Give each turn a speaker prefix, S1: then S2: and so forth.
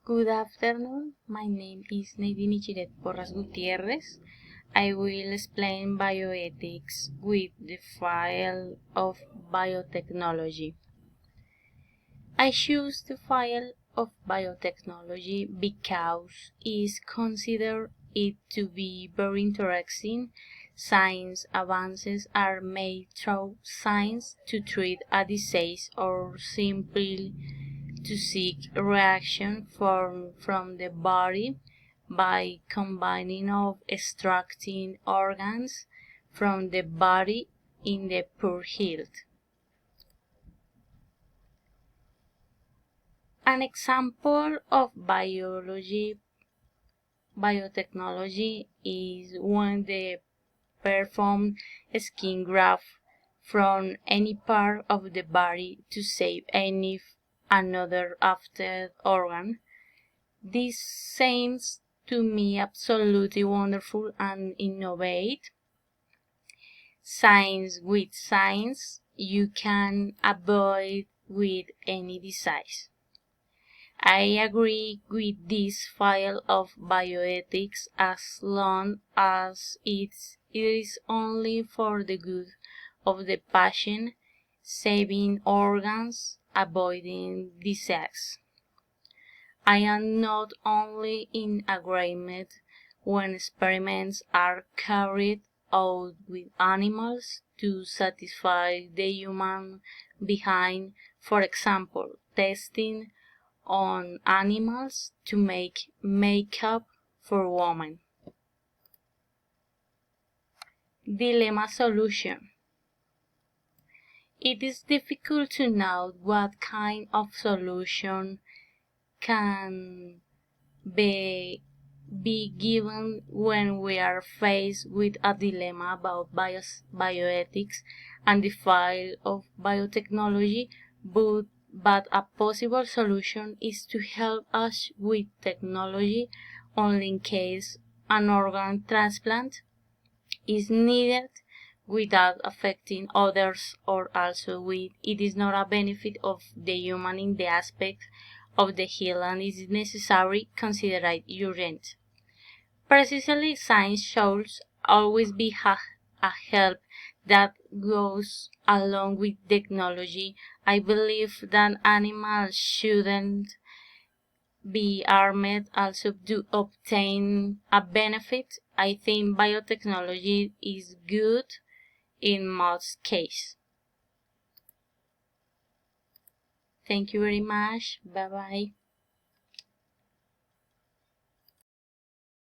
S1: Good afternoon, my name is Nadine Ichiret Porras Gutierrez. I will explain bioethics with the field of biotechnology. I choose the field of biotechnology because it considered it to be very interesting. Science advances are made through science to treat a disease or simply to seek reaction from the body by combining of extracting organs from the body in the poor health. An example of biotechnology is when they perform skin graft from any part of the body to save another affected organ. This seems to me absolutely wonderful and innovative. Science with science, you can avoid with any disease. I agree with this field of bioethics as long as it is only for the good of the patient, saving organs, avoiding disease. I am not only in agreement when experiments are carried out with animals to satisfy the human behind, for example, testing on animals to make makeup for women. Dilemma solution. It is difficult to know what kind of solution can be given when we are faced with a dilemma about bioethics and the field of biotechnology, but a possible solution is to help us with technology only in case an organ transplant is needed without affecting others, or also with it is not a benefit of the human in the aspect of the healing is necessary, considered urgent. Precisely, science should always be a help that goes along with technology. I believe that animals shouldn't be armed also to obtain a benefit. I think biotechnology is good in most cases. Thank you very much. Bye bye.